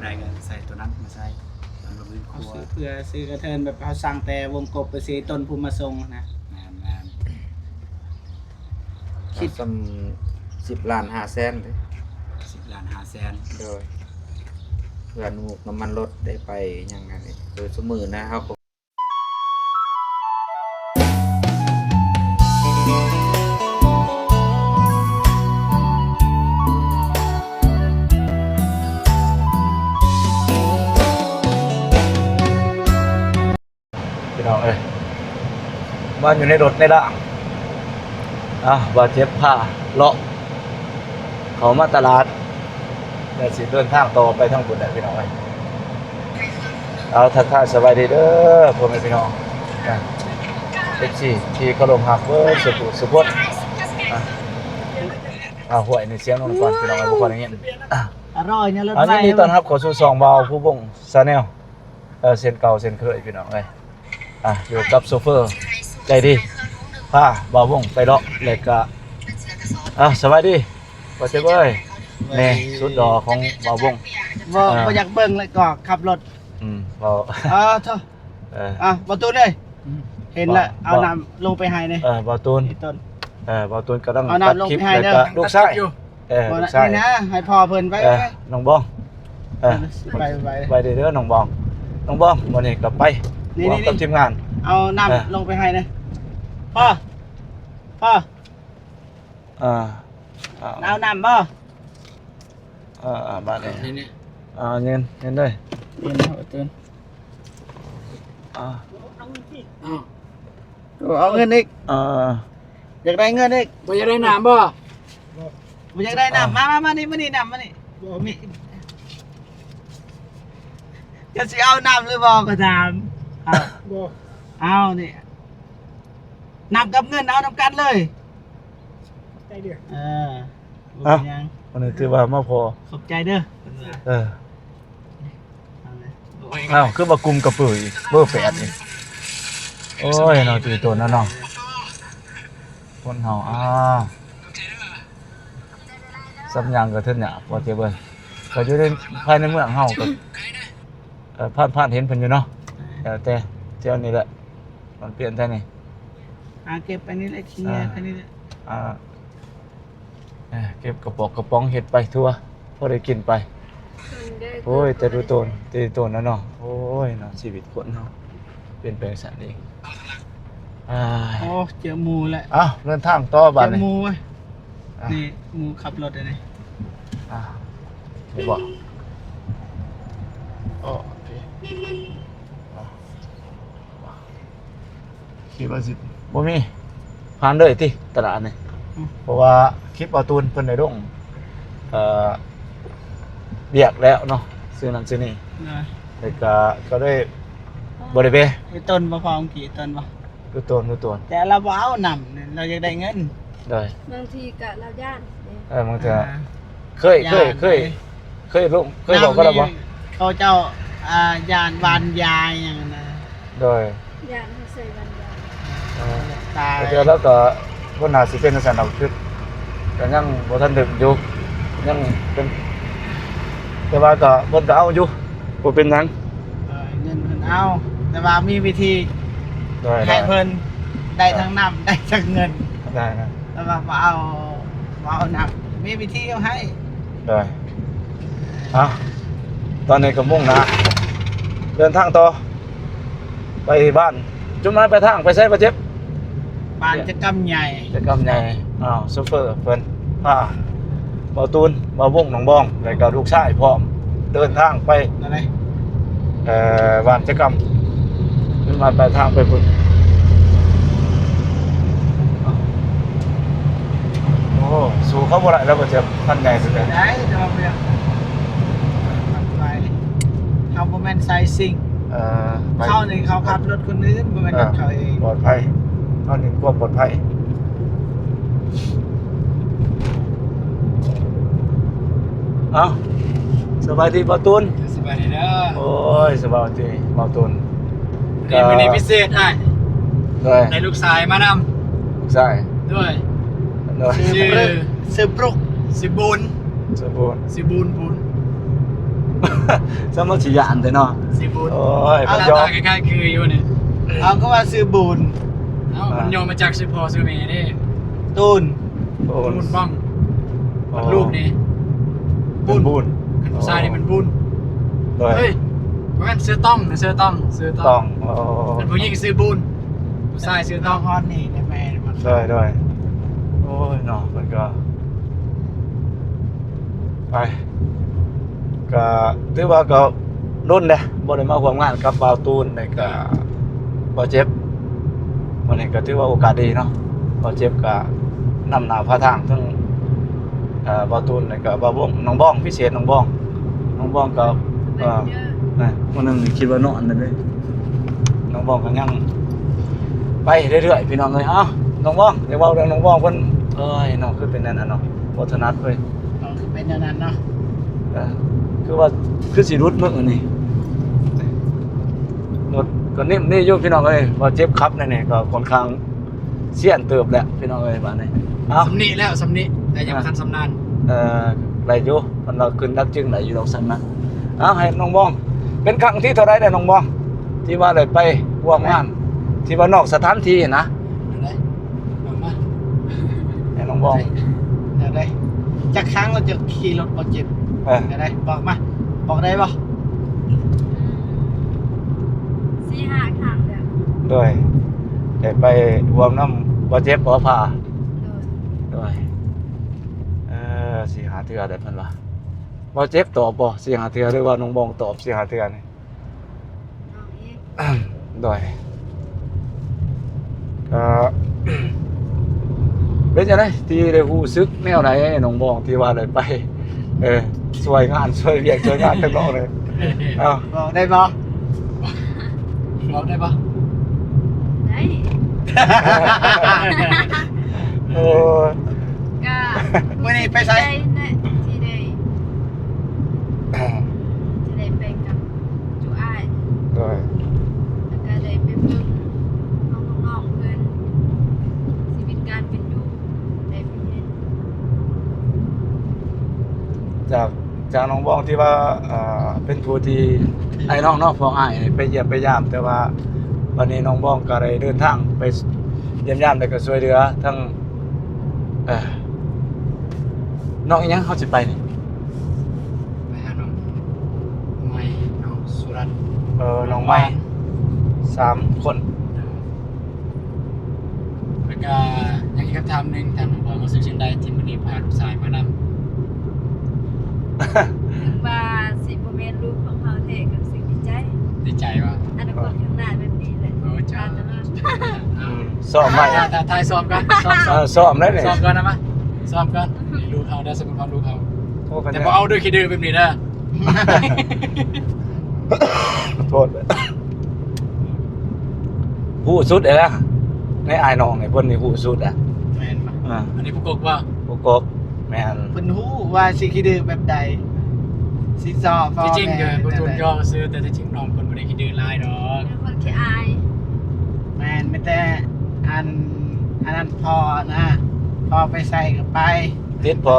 ได้ก็ใส่ตัวนั้นมาใส่ตอนลงลิ้นค เอา รัว ซื้อกระเทินแบบเขาสั่งแต่วงกบไปซื้อต้นภูมิมาทรงนะ งาน คิด10 ล้าน5 แสนเลย 10 ล้าน5 แสน โดยเพื่อนหมูกน้ำมันรถได้ไปยังไงโดยสมือนะเขาพี่น้องบ้านอยู่ในรถในล่างบาดเจ็บผ้าเลาะเขามาตลาดเดี๋ยวสิเดินทางต่อไปทางบุญได้พี่น้องเอาทักทายสบายดีเด้อพ่อแม่พี่น้องFCที่เคารพฮักเด้อสุขห่วยในเสียงนนก่อนพี่น้องบ่ค่อยได้ยิน อร่อยเนี่ยรถ อัน ไฟ นี้ต้อนรับเข้าสู่2เบาผู้บงชาแนลเส้นเก่าเส้นเคยพี่น้องอยู่กับโซเฟอร์ใจดีพาเบาวงไปเลาะแล้วก็สวัสดีบ่เจ็บเอ้ยนี่สุดดอของเบาวง บ่อยากเบิ่งเลยก็ขับรถ เบา เถอะประตูเลยเห็นแล้วเอาน้ำลงไปให้เลย เบาตูน ต้น เบาตูนกำลัง เอาน้ำลง คลิป ไปให้ แล้ว เด้อ ก็ลูกชายลูกชาย นี่นะให้พ่อเพิ่นไป น้องบองไปเด้อน้องบองวันนี้กลับไปพร้อมกับทีมงาน เอาน้ำลงไปให้เลยพ่อเอาน้ำบ่ บ้านนี้ นี่ เงินด้วย นี่นะประตูเอาเงินอีกอยากได้เงินอีก บ่อยากได้น้ำบ่ บ่อยากได้น้ำมานี่น้ำมานี่บ่มีจะสิเอาน้ำหรือบ่ก็ถามเอานี่น้ำกับเงินเอานำกันเลยใจเด้อยัง วันนี้ถือว่ามาพอ ขอบใจเด้อ คือมากลุ่มกระปืออีกเบอร์8นี่โอ้ยน้องตื่นตัวนะน้องคนเฮาสัญญาณก็เถิดเนี่ยบ่เจ็บเบิ่ก็อยู่ในภายในเมืองเฮาก็ผ่านเห็นเพิ่นอยู่เนาะแต่เที่ยวนี้แหละมันเปลี่ยนแท้นี่ เก็บไปนี่แหละขี้เนี่ยแค่นี้แหละ เก็บกระป๋องเห็ดไปทั่วพอได้กินไปโอ้ยแต่ดูตนนะเนาะโอ้ยเนาะชีวิตคนเนาะเปลี่ยนแปลงสันนี้ โอ้เจอหมูแล้ว เดินทางต่อบ้าน เจอ นี่ หมูเว้ยนี่หมูขับรถอะไร ไม่บอกโอเคคิดว่าสิบ่มีผ่านเลยติตลาดนี่เพราะว่าคลิปเอาตูนเพิ่นได้ลงเรียกแล้วเนาะซื้อนั่นซื้อนี่แล้วก็ได้บ่ได้ไป ไอ้ต้นมะพร้าวกี่ต้นวะ ดูตน แต่เราบ่เอานำเราอยากได้เงิน ได้ บางทีกะเราย่าน มันจะเคยลงเคยบอกก็แล้วบ่ เขาเจ้ายานวานยายอย่างนั้นนะ โดย ย่านให้ใส่วันยาน ตาย เดี๋ยวแล้วก็บ่น่าสิเป็นสันดอกคือก็ยังบ่ทันถึงอยู่ยังเป็นแต่ว่าก็เพิ่นก็เอาอยู่บ่เป็นหยัง เงินเพิ่นเอาแต่ว่ามีวิธี ได้ ให้เพิ่นได้ทั้งน้ำได้ทั้งเงิน ได้นะ แต่ว่าบ่เอาน้ำมีวิธีเอาให้ ได้ตอนนี้ก็มุ่งหน้าเดินทางต่อไปบ้านจุ่มน้อยไปทางไปใช้บ่เจ็บ บ้านจะกำใหญ่ จะกำใหญ่โซเฟอร์เพิ่นพาบ่ตูนบ่วงหนองบองแล้วก็ลูกชายพร้อมเดินทางไป อะไร บ้านจะกำขึ้นมาไปทางไปพุ่นโอ้สู้เขาบ่ได้แล้วบ่เจ็บท่านใหญ่สุดเลย ได้แต่ว่าเพื่อนไปเขาบ่แม่นไซซิ่ง ไป เขานี่เขาขับรถคนอื่นบ่แม่นของเขาเอง ปลอดภัยตอนนี้ความปลอดภัยสบายดีบ่ตูน สบายดีเด้อ โอ้ยสบายดีบ่ตูน มื้อนี้พิเศษให้ ด้วย ได้ลูกชายมาน ใช่ ำด้วย ด้วย ชื่อ ซื้อปลุก สิบุญ สมบูรณ์ สิบุญบุญ สมชิยานแต่เนาะ สิบุญ โอ้ย ห พ น้า ยอ ตาม คล้ายๆคืออยู่นี่ เอาก็ว่าซื้อบุญ เอ้ามันโยงมาจากซื้อพ่อซื้อแม่นี่ ตูน โอ้ บุญบ้องมันรูปนี่ บุญบุญ คันผู้ชายนี่มันบุญ โดย เฮ้ยมันซื้อต้องนะซื้อต้องซื้อ ต้ ต้ อ อง งโอ้ เป็นผู้หญิงซื้อบุญผู้ชายซื้อ น้ ต้ อ อง ง ฮอนนี่ได้แม่มัน ด้วยโอ้ยเนาะมันก็ไปก็ถือว่าก็รุ่นเด้บ่ได้มาร่วมงานกับบ่าวตูนนี่ก็บ่เจ็บวันนี้ก็ถือว่าโอกาสดีเนาะบ่เจ็บก็นำหน้าพาทางทั้งบ่าวตูนนี่ก็บ่าวบ้องน้องบ้องพิเศษน้องบ้องก็ เยอะ นะวันนึงนี่คิดว่านอนนั่นเลยน้องบ้องก็ยังไปเรื่อยๆพี่น้องเอ้ยเอ้าน้องบ้องอย่าเว้าเรื่องน้องบ้องเพิ่นเอ้ยน้องคือเป็นนั่นน่ะเนาะบ่ถนัดเว้ย ก็คือเป็นอย่างนั้นเนาะ คือว่าคือสิรุดมื้อนี่รถก็นิ่มนี่อยู่พี่น้องเอ้ยว่าเจ็บครับนั่นนี่ก็ค่อนข้างเสียนเติบแหละพี่น้องเอ้ยบาดนี้เอ้า สำนีแล้วสำนีแต่ยังคันสำนาน ไหลอยู่มันเราขึ้นดักจึงไหลอยู่ดอกซั่นนะเอ้าให้น้องบ้องเป็นครั้งที่เท่าใดได้น้องบ้องที่ว่าได้ไปร่วมงานที่ว่านอกสถานที่นะ อะไรบอกมา ให้น้องบ้อง เดี๋ยวได้จักครั้งเราจะขี่รถบ่เจ็บ เดี๋ยวได้บอกมาบอกได้บ่ 4-5 ครั้งแล้ว ด้วยได้ไปรวมน้ำบ่เจ็บบ่ผ่า โดย ด้วยสิหาเทื่อได้เพิ่นว่าบ่เจ็บตอบบ่สิหาเทื่อหรือว่าน้องบ้องตอบสิหาเทื่อนี่ น้องเอก ด้วยก็ เป็นจังได๋ที่ได้รู้สึกแนวไหนน้องบ้องที่ว่าได้ไปช่วยงานช่วยเวียกช่วยงานทั้งนอกเลยเอ้า บอกได้บ่ บอกได้ปะ ได้ โอ้ย ก็ มื้อนี้ไปไส ได้นะที่ได้ไปกับจูอ้าย ด้วย แล้วก็ได้ไปเบิ่งน้องๆเพิ่นชีวิตการเป็นอยู่ได้ไปเห็น จากน้องบ้องที่ว่าเป็นผู้ที่ไอ้น้องเนาะพออ้ายนี่ไปเยี่ยมไปยามแต่ว่าวันนี้น้องบ้องก็ได้เดินทางไปเยี่ยมยามแล้วก็ช่วยเหลือทั้งน้องอีหยังเขาสิไปนี่ ไปหาน้องไม่น้องสุรัตน์ น้องใหม่3 คน แล้วก็ยังอีกคำถามหนึ่งถามน้องบอยว่าซื้อเชียงใดที่มันนี่พาลูกชายมานำ ถึงว่าสิบ่แม่นลูกของเฮาแท้ก็สิดีใจ ดีใจว่า อนาคตข้างหน้าแบบนี้แหละ โอ้จ้า ตลอด ซ้อมใหม่ แต่ทายซ้อมกันซ้อม ซ้อมได้นี่ ซ้อมกันนะมะซ้อมกันดูเขาได้สมความดูเขา โทษกัน แต่ เนี่ย พอเอาด้วยขี้ดื้อแบบนี้นะ โทษผู้สุดเลยนะในอ้ายน้องนี่เพิ่นนี่ผู้สุดอ่ะ แม่นบ่ อันนี้ผู้กกว่า ผู้กบแม่น เพิ่นฮู้ว่าสิขี้ดื้อแบบใดสิสอบพ่อ ที่จริง แม่ ก็บ่ถูกย่อซื้อแต่ที่จริงน้องคนบ่ได้ขี้ดื้อหลายดอก เป็นคนขี้อาย แม่นไม่แต่อันนั้นพ่อนะพ่อไปใส่ก็ไป ติดพอ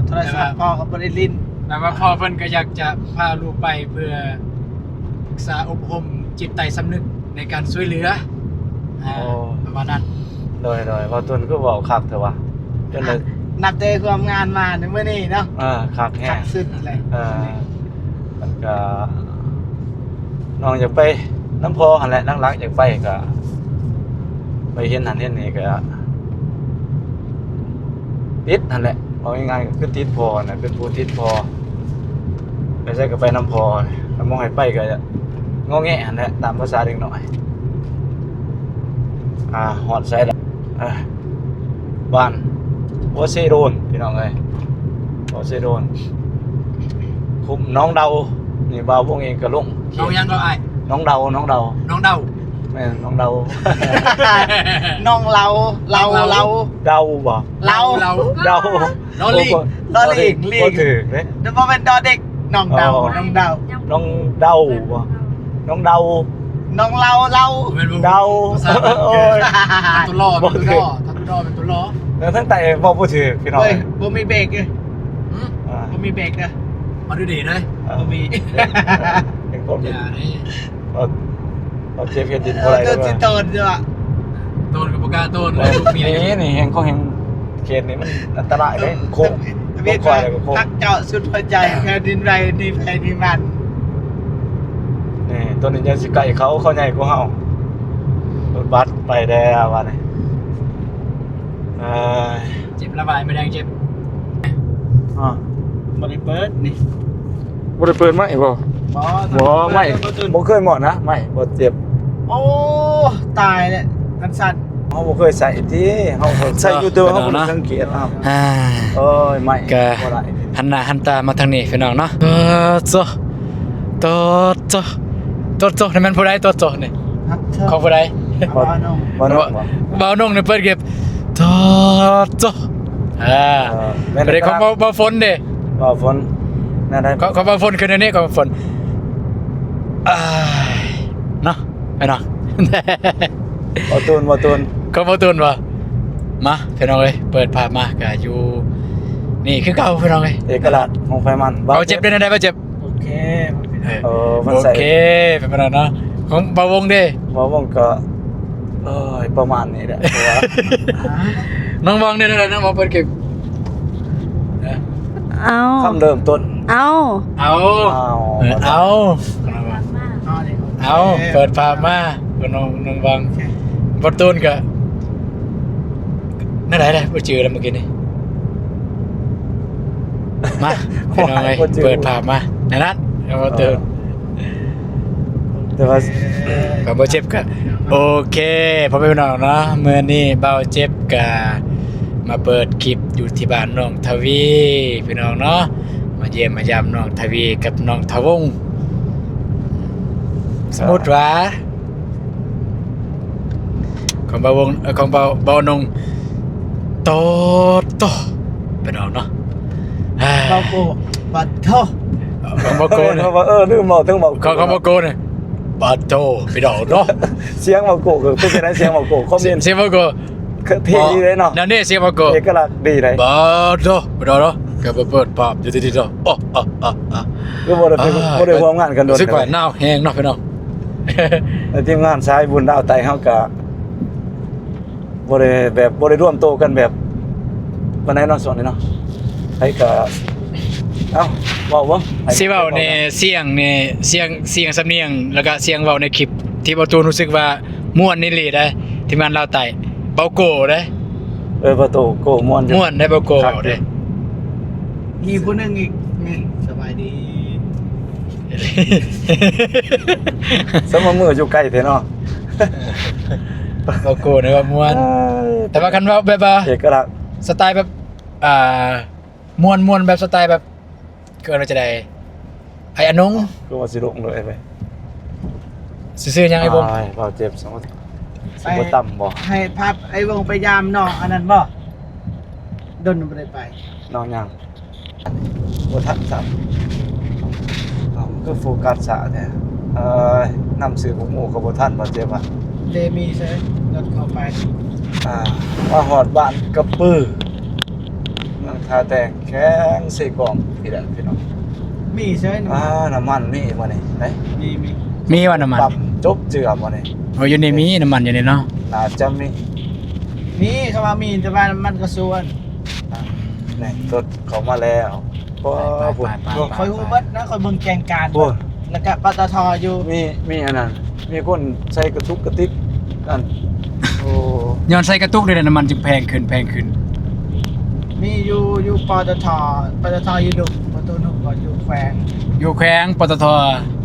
โทรศัพท์พ่อก็บ่ได้ลิ้น แต่ว่าพ่อเพิ่นก็อยากจะพาลูกไปเพื่อศึกษาอบรมจิตใต้สำนึกในการช่วยเหลือประมาณนั้น โดยว่าตุนก็เว้าคักเถอะว่ะจนเลย นับแต่ความงานมาในมื้อนี้เนาะ คักแฮ คั ง กสุดเลย มันก็น้องอยากไปน้ำพอหั่นแหละหลักๆอยากไปก็ไปเห็นหันเห็นนี่ก็ติดหั่นแหละเอาง่ายๆก็คือติดพอน่ะเป็นผู้ติดพอไปใช่ก็ไปน้ำพอถ้ามองให้ไปก็งอแงหั่นแหละตามภาษาเด็กน้อยฮอดไสละบ้านโอเซโดนพี่น้องเอ้ยโอเซโดนคุมน้องเดานี่บ่าววงเองก็ลง น้องยังก็อาย น้องเดา น้องเดา แม่น้องเดา น้องเราเดาบ่ เรา เดา เรา เดา น้องลิง น้องลิง บ่ถือเด้ เดี๋ยวบ่เป็นดอเด็กน้องเดา อ๋อ น้องเดา น้องเดาบ่น้องเดา น้องเรา เดา โอ้ย ตัวล้อเป็นตัวล้อเป็นตัวล้อ แล้วทั้งแต่บ่ถือพี่น้อง เฮ้ยบ่มีเบรกเลย อ่า บ่มีเบรกนะ มาดูดีเลย มี เป็นคน อย่าได้ เอาเจ็บเฮ็ดดินบ่ได้ โด เด้ น อ สิโตนจ้ะ โดนกับปากกาโดนเลยลูกเมีย นี่แฮงเขาแฮงเขตนี้มันอันตรายเด้โค้ง เวียน คอยแล้วก็โค้ง พักเจาะสุดหัวใจแค่ดินไรนี่แพ้นี่มัน นี่ตัวนี้ยังสิไกลเขาใหญ่กว่าเฮารถบัสไปแล้วว่านี่เอ้ย เจ็บระบายไม่แดงเจ็บ อ่ะ บริเปิดนี่ บ่ได้เปิดไหมบ่ บ่ไม่บ่เคยหมดนะไม่บ่เจ็บ โอ้ตายเลยกันสั่น เฮาบ่เคยใส่ที่เฮาใส่อยู่แต่ว่าเฮาบ่ได้สังเกตเอา อ่า โอ้ยไม่ ก็ บ่ได้ หันหน้าหันตามาทางนี้พี่น้องเนาะโตนี่มันผู้ใดโตนี่ ฮักเธอ ของผู้ใด เอาบ้านน้อง บ่น้องบ่ บ่าวนงนี่เปิดเก็บโตแม่น บ่ได้ของบ่ฝนเด้ บ่ฝนนั่นได้ ของบ่ฝนคือในนี้ของฝนเนาะไปเนาะ บ่ตูน ของบ่ตูนบ่มาพี่น้องเอ้ยเปิดภาพมาก็อยู่นี่คือเก่าพี่น้องเอ้ย เอกลักษณ์ของไฟมัน เบาเจ็บด้วยนะได้เบาเจ็บ โอเค มัน โอ ใส่ เคเป็นไปแล้วเนาะของเบาวงเด้ บ่วงก็เอ้ยประมาณนี้แหละเพราะว่า น้องวองเนี่ยนะน้องวองเปิดเก็บ เอา คำเริ่มต้น เอา เอา อ้าว เอา เอาเลย เอาเปิดภาพมาเป็นน้องวองบทตูนก็นั่นไหนเลยไปจือแล้วเมื่อกี้นี่มาเป็นน้องไงเปิดภาพมานั่นนัดเอาบทตูน แต่ว่า กับบาเจ็บก็โอเคพอไปน้องเนาะเมื่อนี้เบาเจ็บก็มาเปิดคลิปอยู่ที่บ้านน้องทวีพี่น้องเนาะมาเยี่ยมมายามน้องทวีกับน้องทวงสมมุติว่าของเบาวงของเบานงโตพี่น้องเนาะ เราโกบัดโท ของบาโกเนี่ย เพราะว่าลืมบอกถึงบอก ของบาโกเนี่ยบาโตพี่น้องเนาะ เสียงบอกโกก็เป็นจังได๋เสียงบอกโกคอมเมนต์ เสียงบาโก เท่ดีเลยเนาะ นั่นนี่เสียงบาโก เอกลักษณ์ดีเลย บาโตพี่น้องเนาะก็มาเปิดภาพอยู่ที่ๆเนาะอ๋อ คือบ่ได้ไปบ่ได้ร่วมงานกันโดน รู้สึกว่าหนาวแห้งเนาะพี่น้อง ในทีมงานสายบุญดาวไตเฮาก็บ่ได้ร่วมโตกันแบบปานใดเนาะส่วนนี้เนาะให้ก็เอ้าเว้าบ่ให้ สิเว้าในเสียงสำเนียงแล้วก็เสียงเว้าในคลิปที่บ่ตูนรู้สึกว่าม่วนนี่เลยได้ที่มันลาวใต้เบาโกได้ ประตูโกม่วนอยู่ ม่วนได้เบาโกเว้าได้ มีผู้หนึงอีกนี่สบายดี สมมุติมืออยู่ใกล้แท้เนาะ เบาโกได้ว่าม่วนแต่ว่าคันเว้าแบบว่า เอกลักษณ์ สไตล์แบบม่วนแบบสไตล์แบบเกินว่าจะได้ไอ้อนง คือว่าสิลงเลยไป ซื่อๆยังไอ้บ่ เบาเจ็บสมมุติสิบ่ต่ำบ่ ให้พับไอ้วงไปยามน้องอันนั้นบ่ดนบ่ได้ไป น้องยังบ่ทันซ้ํก็โฟกัสซะแท้นำสื่อของหมู่ก็บ่ทันบ่เจ็บอ่ะ เดมีใช่รถเข้าไป มาหอดบ้านกระปื้อเมืองทาแตงแข็งใส่กล่องพี่แหละพี่น้อง มีใช่ไหม น้ำมันมีบ่นี่ไหน มี มีว่าน้ำมัน ปั๊มจบเจือบ่นี่ โอ้อยู่ในมีน้ำมันอยู่ในเนาะ น่าจะมี มีเขาว่ามีแต่ว่ามันก็ส่วน นี่รถเขามาแล้วบ่พุ่น คอยฮู้เบิดนะคอยเบิ่งแกงการ พุ่น แล้วก็ปตทอยู่ มีอันนั้นมีคนใส่กระตุกกระติกนั่นโอ้ ย้อนใส่กระตุกเลยน้ำมันจึงแพงขึ้น มีอยู่ปตทอยู่ดุประตูหนุ่มก็อยู่แขวง อยู่แขวงปตท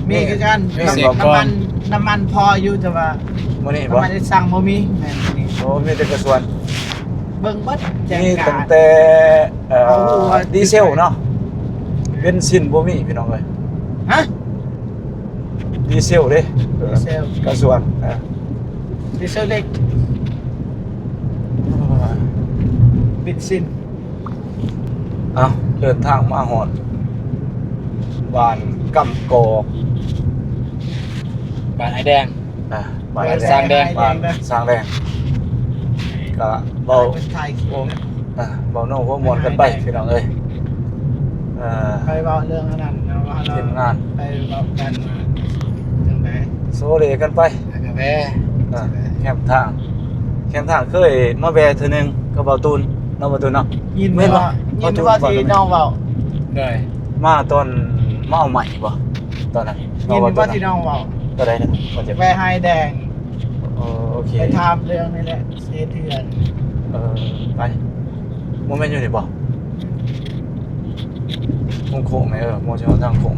มีคือกัน มีเสียงก่อน น้ำมันพออยู่แต่ว่า มื้อนี้บ่ น้ำมันได้สั่งบ่มีแม่นนี่ โอ้มีแต่กระสวน เบิ่งเบิดแจง มี กา ตั้ง ร แต่เอาหัว ดีเซลเนาะเบนซินบ่มีพี่น้องเอ้ย ฮะ ดีเซลเด้ ดีเซล กระสวนดีเซลเล็กบินซิน เอาเดินทางมาหอดบ้านกำกอก บ้านไอ้แดง บ้าน บ้านสร้างแดง บ้านสร้างแดงก็เบา เป็นไทยคิว เบาโน่หัวมวนกันไปพี่น้องเอ้ย ไปเว้าเรื่องอันนั้นเนาะว่าเรา ทีมงาน ไปเว้ากันมาจังได๋ โซเลกันไป แล้วก็แวะ แคมทางเคยมาแวะเทื่อนึงกับเบาตูนเนาะเบาตูนเนาะ ยิน แม่นบ่ ว่ายินว่าที่น้องเว้า ได้ มาตอนมาเอาใหม่บ่ตอนนั้น ยินว่าที่น้องเว้า ตอนใดนะบ่เจ็บ ไปให้แดง โอเค ไปถามเรื่องนี่แหละเสียเถื่อน ไปโมเมนต์อยู่นี่บ่โค้งๆไหมโมเมนต์ทางโค้ง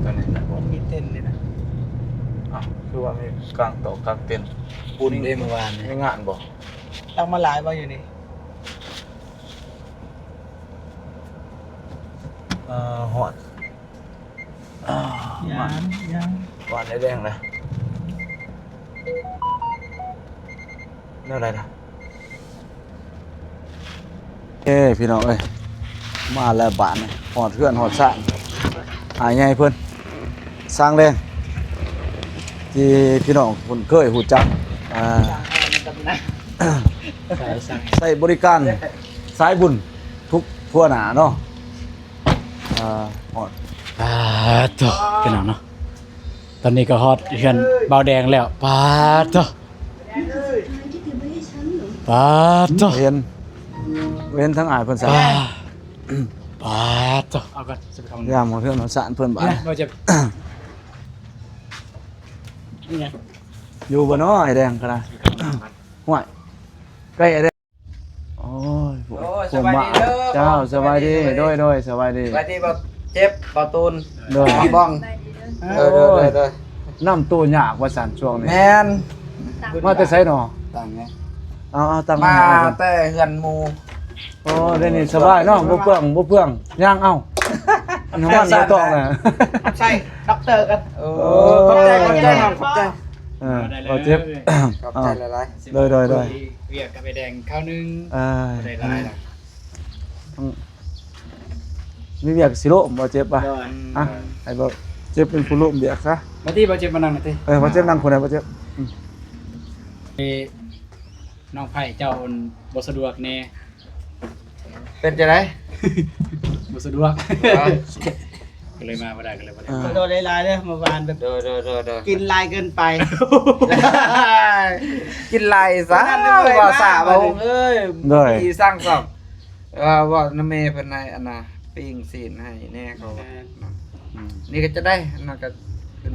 ตอนนี้นะ ผมมีเต้นนี่นะ คือว่ามีกลางโต๊ะกลางเต็นท์ ปูนได้เมื่อวานนี่ มีงานบ่ ตั้งมาหลายบ่อยู่นี่ หอดยัมาง หวานแดงเลยนี่อะไรนะพี่น้องเอ้ยมาแล้วบ้านนี่หอดเพื่อนหอดสร้างหายไงเพื่อนสร้างแดงที่พี่น้องคุณเคยหูจักใส่บริการสายบุญทุกทั่วหน้าเนาะหอด ปาดโตพี่น้องเนาะตอนนี้ก็ฮอดเฮือนเบาแดงแล้วปาดโตปาดโต เว้นทั้งอายเพิ่นสา ปาดปาดโตเอาก่อนสิไปเข้าห้องน้ำ ยามของเพื่อนของสารเพิ่นบ่า เนี่ยบ่เจ็บนี่ไง อยู่บ่เนาะไอ้แดงก็ได้ห่วยใกล้ไอ้แดงโอ้ยผมมาเจ้าสบายดีโดยสบายดี ไปที่บ่เจ็บบ่ตูน โดย บ้อง เด้อน้ำตัวยากว่าซั่นช่วงนี้ แม่น มาแต่ไสเนาะ ต่างไง เอาตั้ง มา ให้เพิ่น แต่เฮือนหมู่ โอ้ได้นี่สบายเนาะบ่เปลืองย่างเอาน้ำมันบ่ต้องน่ะ ใช่ด็อกเตอร์กันโอ้ ขอบใจ ขอบใจขอบใจ บ่เจ็บ ขอบใจหลาย โดย เวียกกับไปแดงข้าวนึง อ่า บ่ได้หลายล่ะ มีเวียกสิโลมบ่เจ็บป่ะ โดน อ่ะไอ้บ่เจ็บเป็นผู้โลมเบียกซะ มาที่บ่เจ็บมานั่งมาที่ บ่เจ็บนั่งคนไหนบ่เจ็บ น้องไผ่เจ้าบ่สะดวกแน่ ๆเป็นจังได๋ บ่สะดวกก็เลยมาบ่ได้ก็เลยบ่ได้ โดนหลายๆเด้อเมื่อวานแบบ เด้อ กินลายเกินไป กินไรซะ นั่นเลย ว่า นะ สาบ่งเอ้ย โดย มีสร้างสอบว่าน้าเมย์เพิ่นให้อันน่ะปิ้งซีนให้แน่เขานี่ก็จะได้อันน่ะก็เป็น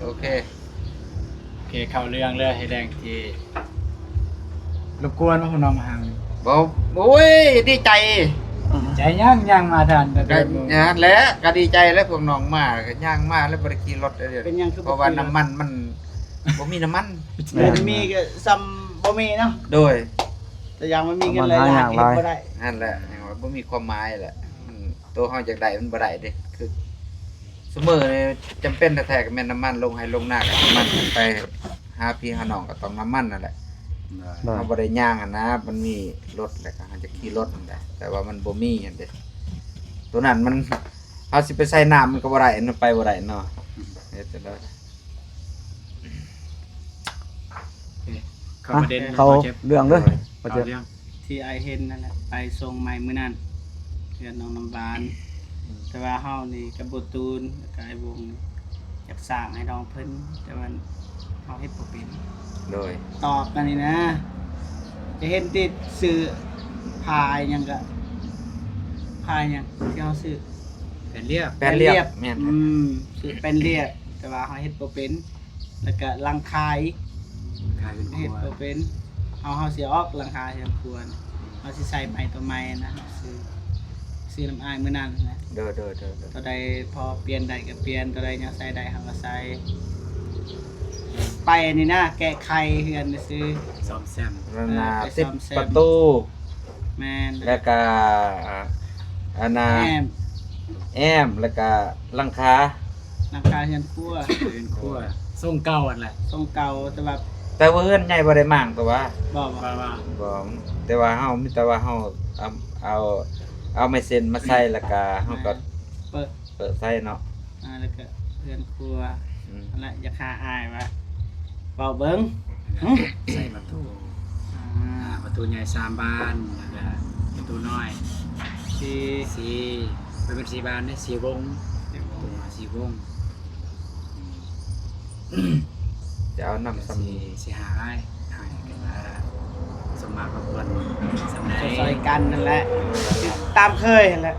โอเค โอเคเข้าเรื่องเลยให้แดงที่รบกวนว่าคุณน้องมาหา บ่โอ้ยดีใจ ใจย่างมาทานแต่ ก็นะและก็ดีใจแล้วพวกน้องมาก็ย่างมาแล้วบ่ได้ขี่รถเดี๋ยว เป็นหยังคือ เพราะว่าน้ำมันมันบ่มีน้ำมัน มันมีก็ซ้ำบ่มีเนาะ โดย แต่ยังไม่มีเงินเลยอยากเห็นบ่ได้ นั่นแหละอย่างว่าบ่มีความหมายแหละมันตัวเฮาจากได้มันบ่ได้เด้คือเสมอนี่จำเป็นแท้ๆก็แม่นน้ำมันลงให้ลงหน้ากับน้ำมันไปหาพี่หาน้องก็ต้องน้ำมันนั่นแหละเฮาบ่ได้ย่างอ่ะนะมันมีรถแล้วก็เฮาจะขี่รถนั่นแหละแต่ว่ามันบ่มีอันเด้ตัวนั้นมันเฮาสิไปใส่น้ำมันก็บ่ได้มันไปบ่ได้เนาะเฮ็ดจังได๋ เข้าประเด็น เขาเรื่องเลยบ่ เข้า เจ็บ เรื่อง ที่ไอเห็นนั่นแหละไปส่งใหม่มื้อนั้นเพื่อนน้องน้ำบานแต่ว่าเฮานี่กับบ่ตูนกับไอ้วงนี่อยากสร้างให้น้องเพิ่นแต่ว่าเฮาเฮ็ดบ่เป็น โดย ตอบกันนี่นะจะเห็นติดสื่อพายหยังก็พายหยังที่เฮาซื้อ เป็นเรียบ แปลนเรียบแม่น ซื้อเป็นเรียบแต่ว่าเฮาเฮ็ดบ่เป็นแล้วก็ลังคาอีก ขายเป็นค เฮ็ด รัว บ่เป็นเฮาสิออกลังคาเฮือนควรเฮาสิใส่ไม้ตัวใหม่นะซื้อน้ำอายมื้อนั้นนะ เด้อ ตัวใดพอเปลี่ยนได้ก็เปลี่ยนตัวใดยังใส่ได้เฮาก็ใส่ไปอันนี้นะแก้ไขเฮือนซื้อ ซ่อมแซม แล้วนะ ไป ติด ซ่อมแซม ประตู แม่น แล้วก็อันน่ะ แม่น แอมแล้วก็หลังคา ลังคาเฮือนครัว เป็นครัวส่งเก่าอันแหละ ทรงเก่าแต่ว่า แต่ว่าเฮือนใหญ่บ่ได้มากแต่ว่า บ่ ว่า บ่แต่ว่าเฮามีแต่ว่าเฮาเอาไม้เส้นมาใส่แล้วก็เฮาก็ เปิด เปิดใส่เนาะ แล้วก็เฮือนครัว อืม นั่นแหละอย่าคาอายว่าเบาเบิ่ง ใส่ประตูประตูใหญ่3บานแล้วก็ประตูน้อย 4 4เป็น4บานได้4วง4วง จะเอานำซ้ำ สิหาให้กันว่าสมมาพระควรสำไหน ซอยกันนั่นแหละตามเคยนั่นแหละ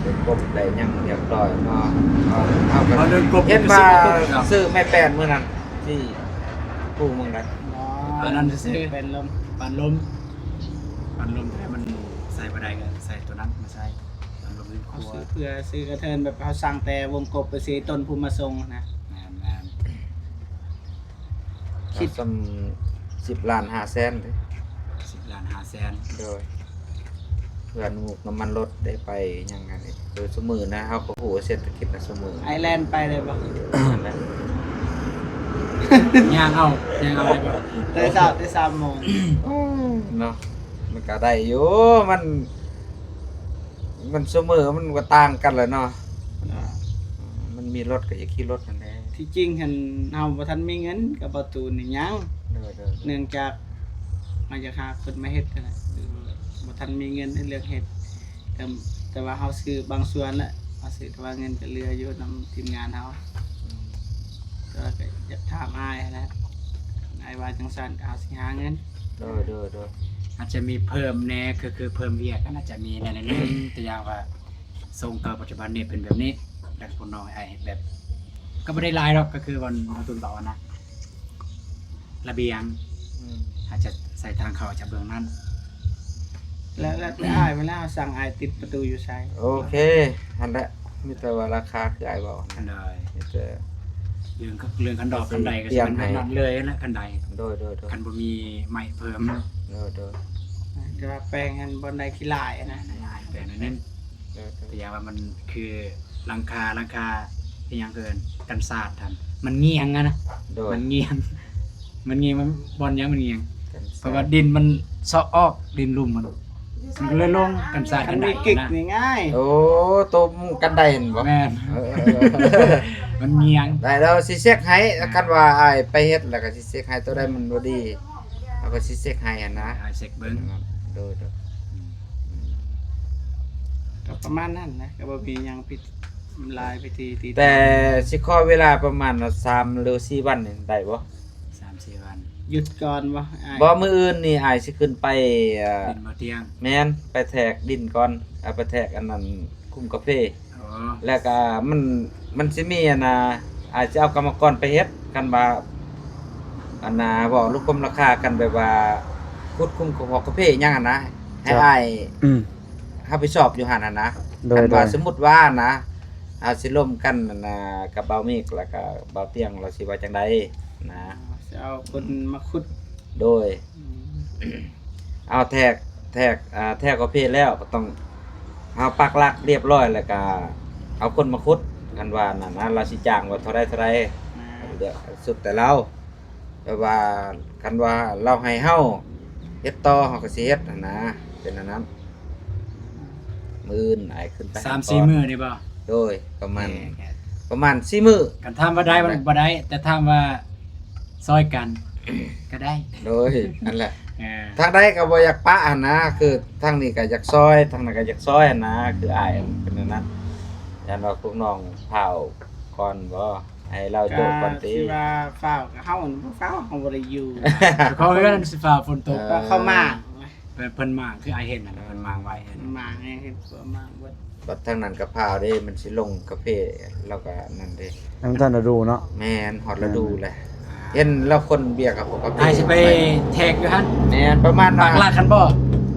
เป็นกบได้ยังเรียบร้อยเนาะเอา เอาเดินกบ เฮ็ดมา ซื้อ ซื้อแม่แป้นมื้อนั้นที่ผู้มึงนั้น อันนั้นซื้อ เป็นลม ปันลมแต่มันใส่บ่ได้ก็ใส่ตัวนั้นมาใส่ปันลมลิ้นค เอา รัว ซื้อกระเทินแบบเขาสั่งแต่วงกบไปซื้อต้นภูมิมาทรงนะ แม่น คิดซ้ำ10ล้าน5แสนเด้ 10 ล้าน5แสน โดยเพื่อนหมูกน้ำมันรถได้ไปยังไงนี่โดยสมือนะเฮาก็ฮู้เศรษฐกิจนะสมือ ไอแลนด์ไปเลยปะ นั่นแหละ ย่างเอาได้บ่ ได้3 โมง เนาะมันก็ได้อยู่มันสมือมันก็ต่างกันแหละเนาะมันมีรถก็อย่าขี่รถนั่นแหละ ที่จริงเห็นเฮาบ่ทันมีเงินกับประตูนี่ยัง เด้อ เนื่องจากมาจากหาคนมาเฮ็ดนั่นแหละคือบ่ทันมีเงินในเรื่องเฮ็ดแต่ว่าเฮาซื้อบางส่วนแหละเฮาซื้อแต่ว่าเงินก็เหลืออยู่นำทีมงานเฮาก็อยากถามอ้ายนะอ้ายว่าจังซั่นก็เอาสิหาเงิน เด้อ อาจจะมีเพิ่มแน่คือเพิ่มเวียกก็น่าจะมีในนึงแต่อย่างว่าทรงต่อปัจจุบันนี่เป็นแบบนี้ดังคนน้อยไอ้แบบ ก็ไม่ได้หลายหรอกก็คือวันตุนต่อนะระเบียง อาจจะใส่ทางเข้าจากเบื้องนั้น แล้วอ้ายเวลาสั่งอ้ายติดประตูอยู่ไส โอเคอันละมีแต่ว่าราคาคืออ้ายบอก กันเลย มีแต่ เรื่องคันดอกคันใดก็สิมันนั่นเลยนะคันใด โดย คันบ่มีไม้เพิ่ม แต่ว่าแปลงกันบ่ได้ขี้ลายนะ แต่นั้นแต่อย่างว่ามันคือหลังคาเป็นอย่างเกินกันศาสตร์ทันมันเงียงอะนะ โดย มันเงียงมันบอลยังมันเงียงเพราะว่าดินมันซอกออกดินลุ่มมันก็เลยลงกันศาสตร์ คั กัน น มี ได้ กิก นะ นี่ง่าย โอ้ตัวกันได้เห็นบ่ แม่น มันเงียง ได้แล้วสิเช็คให้คันว่าอ้ายไปเฮ็ดแล้วก็สิเช็คให้ตัวใดมันบ่ดีแล้วก็สิเช็คให้อ่ะนะ ไอ้เซ็กเบิ้ง โดย ก็ประมาณนั้นนะก็บ่มีหยังผิดลายพิธีตี แต่สิขอเวลาประมาณ3หรือ4วันนี่ได้บ่ 3-4 วัน หยุดก่อนบ่อ้าย บ่มื้ออื่นนี่อ้ายสิขึ้นไปดินบ่เตียง แม่นไปแทกดินก่อนเอาไปแทกอันนั้นคุมกาแฟ อ๋อ แล้วก็มันสิมีอันน่ะอาจจะเอากรรมกรไปเฮ็ดกันว่าอันน่ะบอกลูกกลมราคากันแบบว่าคุดคุมของกาแฟอิหยังอ่ะนะให้อ้ายรับผิดชอบอยู่หั่นน่ะนะกันว่าสมมุติว่านะอาจสิร่วมกันนั่นน่ะกับเบาเมฆแล้วก็เบาเตียงเราสิว่าจังไดนะ จะเอาคนมาขุด โดยเอาแทกกาแฟแล้วก็ต้องเอาปักหลักเรียบร้อยแล้วก็เอาคนมาขุดกันว่านั่นนะเราสิจ้างว่าเท่าไรเดี๋ยวสุดแต่เราแต่ว่ากันว่าเราให้เฮาเฮ็ดต่อเฮาก็สิเฮ็ดนั่นนะเป็นอันนั้นมื้ออื่นอ้ายขึ้นไป 3-4 มื้อนี่บ่ โดยประมาณ4มื้อ กันถามว่าได้มันบ่ได้แต่ถามว่าซอยกันก็ได้ โดยนั่นแหละ เออ ทางใดก็บ่อยากปะหั่นนะคือทางนี้ก็อยากซอยทางนั้นก็อยากซอยหั่นนะคืออ้ายเป็นอันนั้นยันว่าพวกน้องเผาก่อนบ่ให้เราโจกก่อนติ ที่ว่าฟ้าวกับเฮาบ่ฟ้าวเฮาบ่ได้อยู่ เขาเอิ้นสิฟ้าฝนตก ก็เข้ามา เพิ่นมางคือไอเห็นน่ะเพิ่นมางไว้เห็น มาไงเฮ็ดตัวมาเบิด บัดทางนั้นก็พาวเด้มันสิลงกาแฟแล้วก็นั่นเด้ ยังท่านได้ดูเนาะ แม่นฮอดฤดูแหละเห็นแล้วคนเบียร์กับพวกกาแฟ ไอสิไปแท็กอยู่หั่น แม่นประมาณ ปา ว่าก ลาดคันบ่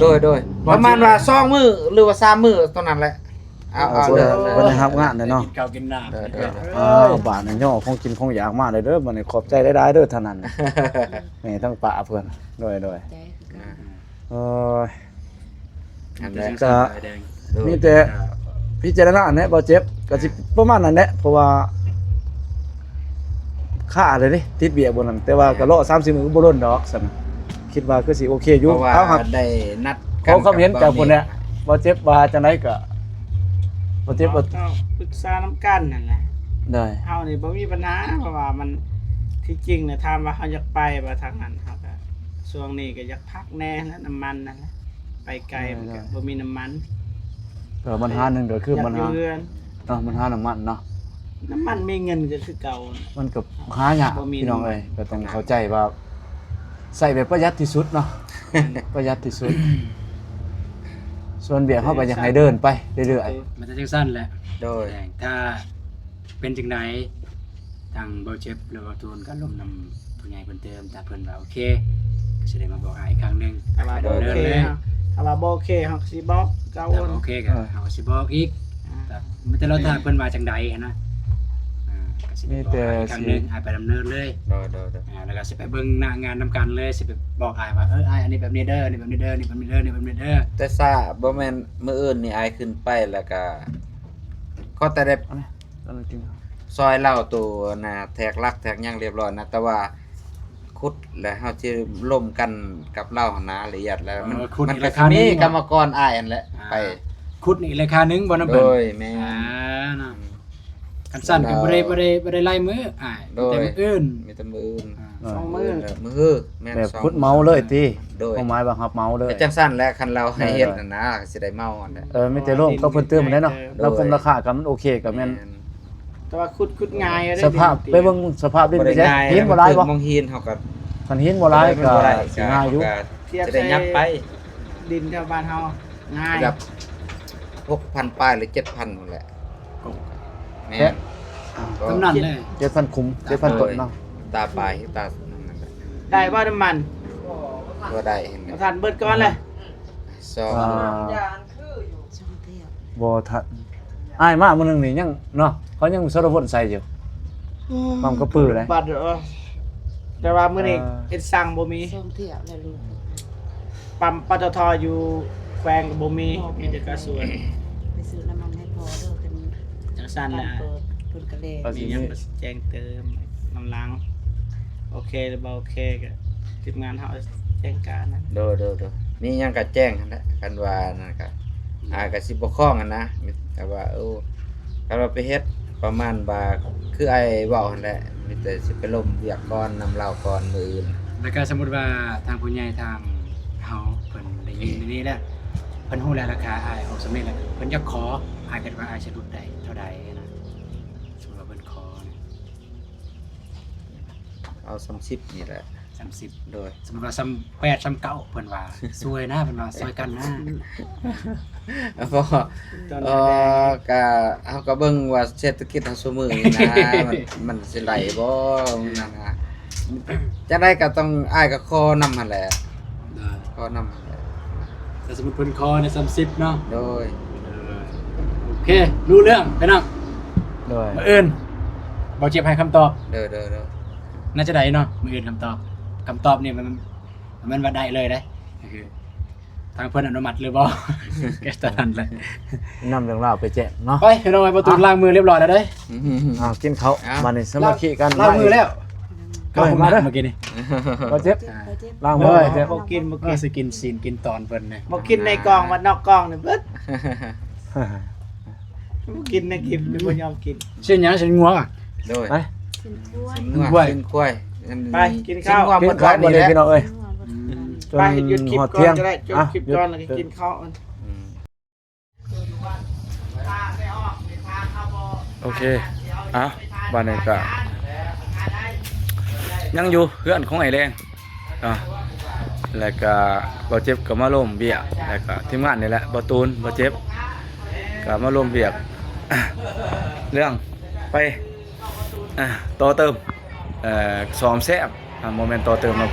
โดยประมาณว่า2มื้อหรือว่า3มื้อเท่านั้นแหละเอา เพิ่ เด้ น อ เพิ่นนะครับงานเลยเนาะ กินข้าวกินน้ำ เด้อ อ้าวบ้านนี่ย่อคงกินคงอยากมากเลยเด้อบัดนี้ขอบใจได้ๆเด้อท่านนั้นแม่ทั้งป้าเพิ่นโดย ใจคือกัน โอ้ย อันแรก ก็ แดง มีแต่พิจารณาอันนี้บ่เจ็บก็สิประมาณนั้นแหละเพราะว่าค่าเลยดิติดเบียร์บนนั้นแต่ว่าก็รอ30มื้อบ่ล้นดอกซั่นคิดว่าคือสิโอเคอยู่ เพราะว่า เอาครับ ได้นัด เขาความเห็นจากคนเนี่ยบ่เจ็บว่าจังไดก็บ่เจ็บบ่ ก็ปรึกษาน้ำกันนั่นแหละ ได้ เฮานี่บ่มีปัญหาเพราะว่ามันที่จริงเนี่ยถามว่าเฮาอยากไปว่าทางนั้นครับ ช่วงนี้ก็อยากพักแน่แล้วน้ำมันนั่นแหละไปไกลมันก็บ่มีน้ำมัน ปัญหาหนึงก็คือ อยาก ปัญ อยู่ หา เรือน เนาะปัญหาน้ำมันเนาะ น้ำมันมีเงินก็คือเก่า มันก็หายาก บ่มี พี่น้องเอ้ยก็ต้องเข้าใจว่าใส่แบบประหยัดที่สุดเนาะ ประหยัดที่สุด ส่วนเบียร์เฮาก็อยากให้เดินไปเรื่อย มันจะจังสั้นแหละ โดย แต่ถ้าเป็นจังไดทางเบาเจ็บหรือว่าตูนก็ลมนำผู้ใหญ่เพิ่นเติมแต่เพิ่นว่าโอเคก็สิได้มาบอกอีกครั้งหนึง ถ้าว่าบ่โอ เดิน เค เลย ฮะถ้าว่าบ่โอเคเฮาก็สิบอกเก่า แต่ วน โอเคก็เฮาก็สิบอกอีกแต่มันแต่เราถ้าเพิ่นว่าจังใดหั้นนะก็สิได้บอกอีกครั้งหนึงให้ไปดำเนินเลย โดยแล้วก็สิไปเบิ่งหน้างานนำกันเลยสิไปบอกอ้ายว่าอ้ายอันนี้แบบนี้เด้อนี่แบบนี้เด้อนี่แบบนี้เด้อนี่แบบนี้เด้อ แต่ซาบ่แม่นมื้ออื่นนี่อายขึ้นไปแล้วก็แต่ได้ ๆเอาเนี่ยเอาเลยจริง ซอยเล่าตัวน่ะแทกลักแทกหยังเรียบร้อยนะแต่ว่าขุดแล้วเฮาสิร่วมกันกับเล่าหั่นนะละเอียดแล้วมันก็สิมีกรรมกรอ้ายอันแหละไป ขุดนี่ราคาหนึงบ่นำ โด เพิ่น ยแม่ น่ะกันสั่นก็บ่ได้ไล่มืออ้ายแต่มื้ออื่น มีแต่มื้ออื่น สองมื้อ มื้อแม่น แบบ สอง พุดเมาเลยติ โดย ความหมายว่ารับเมาเลย แต่จังซั่นแหละคันเราให้เฮ็ดน่ะนะสิได้เมาอันนั้น มีแต่ร่วมก็เพิ่นเติมมันได้เนาะแล้วคุมราคาก็มันโอเคก็แม่น แต่ว่าขุดง่ายอะเด้ สภาพไปเบิ่งสภาพดิน บ่ ไป ได้ แท้ ง่าย หินบ่หลายบ่ มองหินเฮาก็ คันหินบ่หลายก็สิง่ายอยู่ เทียบ จะได้ยับไป ดินแถวบ้านเฮาง่าย แบบ6,000ปลายหรือ 7,000นั่นแหละแม่น กำนันเลย 7,000คุ้ม7,000ต้นเนาะ ตาปลายตานั่นแหละ ได้บ่น้ำมัน ก็ได้เห็นไหม เอาทานเบิดก่อนเลย ซอง อ่า ช่องเที่ยว บ่ทันอ้ายมามื้อนึงนี่ยังเนาะเขายังสารวนใส่อยู่ ความกระปือเลย บัดแต่ว่ามื้อนี้เอ็ดสั่งบ่มี ช่องเที่ยวแล้วลูก ปั๊มปตทอยู่แขวงก็บ่มีมีแต่กระสวน ไปซื้อน้ำมันให้พอเด้อเป็น จังซั่นแหละ เปิดเพิ่นก็เลย มีหยังก็แจ้งเติมน้ำล้างโอเคหรือบ่โอเคก็ทีมงานเฮาแจ้งการนะ โดมีหยังก็แจ้งหั่นแหละกันว่านั่นก็ก็สิบ่คล้องกันนะมีแต่ว่าคันว่าไปเฮ็ดประมาณว่าคือไอ้เว้าหั่นแหละมีแต่สิไปล่มเวียกก่อนนำเหล้าก่อนมื้ออื่น แล้วก็สมมุติว่าทางผู้ใหญ่ทางเฮาเพิ่นได้ยินในนี้แล้วเพิ่นฮู้แล้วราคาอ้ายออกสำเร็จแล้วเพิ่นอยากขออ้ายคิดว่าอ้ายสิลดได้เท่าใดนะสมมุติว่าเพิ่นขอเนี่ย เอา30นี่แหละ 30 โดย สมมุติว่า38 39เพิ่นว่าซวยนะเพิ่นว่าซอยกันนะ เพราะก็เฮาก็เบิ่งว่าเศรษฐกิจเฮาซุมื้อนี้นะ มันสิไหลบ่นั่นนะจังได๋ก็ต้องอ้ายก็ขอนำหั่นแหละขอนำหั่นแหละ แต่สมมุติเพิ่นขอใน30เนาะ โดย โอเครู้เรื่องไปน้อง โดย มื้ออื่นบ่เจ็บให้คำตอบ เด้อ น่าจะได้เนาะมื้ออื่นคำตอบนี่มันว่าได้เลยได้ก็คือทางเพิ่นอนุมัติหรือบ่ แค่ตอนนั้นแหละ นำเรื่องราวไปแจ้งเนาะ ไปพี่น้องไปประตูล้างมือเรียบร้อยแล้วเด้ย กินข้าวมานี่สมาธิกัน ล้างมือแล้ว เข้ามาเด้อ เมื่อกี้นี่ บ่เจ็บ เจ็บไปเจ็บ ล้างมือเจ็บ บ่กินบ่ ก็ กิน สิกินซีนกินตอนเพิ่นเนี่ย บ่กินในกล่องว่านอกกล่องนี่เบิดบ่กินในคลิปนี่บ่ยอมกิน เช่นหยังเช่นงัวอ่ะ โดย ไป กินกล้วย งัว กล้วย กินกล้วย ไปกินข้าว กินข้าวหม กิ ด น วัน ข้าว นี้ บ่ แห ได้ ละ พี่น้องเอ้ย ไปหยุดคลิป หอด ก่ เที่ อย น ง ก็ได้จบ อ่ะ คลิป หยุด ก่อนแล้วก็กินข้าวมัน โอเคบ้านนี้ก็ยังอยู่เพื่อนของไอ้แรงแล้วก็บ่เจ็บก็มาร่วมเบียกแล้วก็ทีมงานนี่แหละบ่ตูนบ่เจ็บก็มาร่วมเบียก เรื่องไปต่อเติมซ้อมแซมโมเมนต์ต่อเติมเนาะ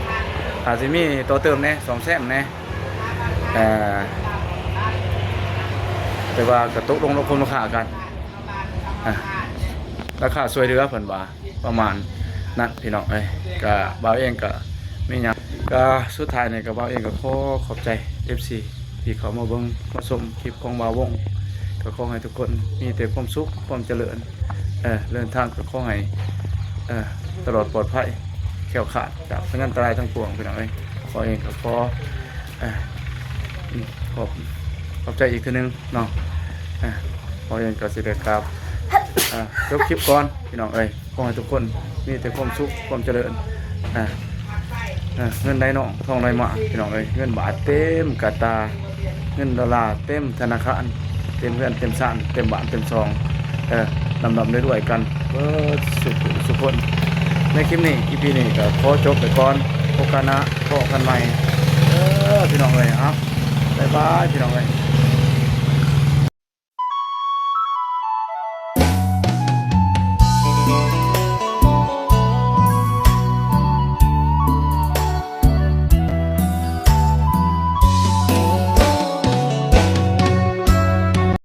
อาจสิมีต่อเติมแน่ซ้อมแซมแน่แต่ว่าก็ตกลงราคากันราคาช่วยเหลือเพิ่นว่าประมาณนั้นพี่น้องเอ้ยก็บ่าวเองก็มีหยังก็สุดท้ายนี่ก็บ่าวเองก็ขอบใจ FC ที่เขามาเบิ่งมาชมคลิปของบ่าววงก็ขอให้ทุกคนมีแต่ความสุขความเจริญเดินทางก็ขอให้ตลอดปลอดภัยแคล้วคลาดจากพยันตรายทั้งปวงพี่น้องเอ้ยขอเองก็ขอบใจอีกทีนึงเนาะขอเองก็สิได้กราบจบคลิปก่อนพี่น้องเอ้ยขอให้ทุกคนมีแต่ความสุขความเจริญ เงินได้น้องทองได้มาพี่น้องเอ้ยเงินบาทเต็มกระตาเงินดอลลาร์เต็มธนาคารเต็มเพื่อนเต็มซ่านเต็มบ้านเต็มซองลำด้วยกันสุขคนในคลิปนี้ EP นี้ก็ขอจบไปก่อนพบกันนะพบกันใหม่พี่น้องเอ้ยครับบ๊ายบายพี่น้องเอ้ย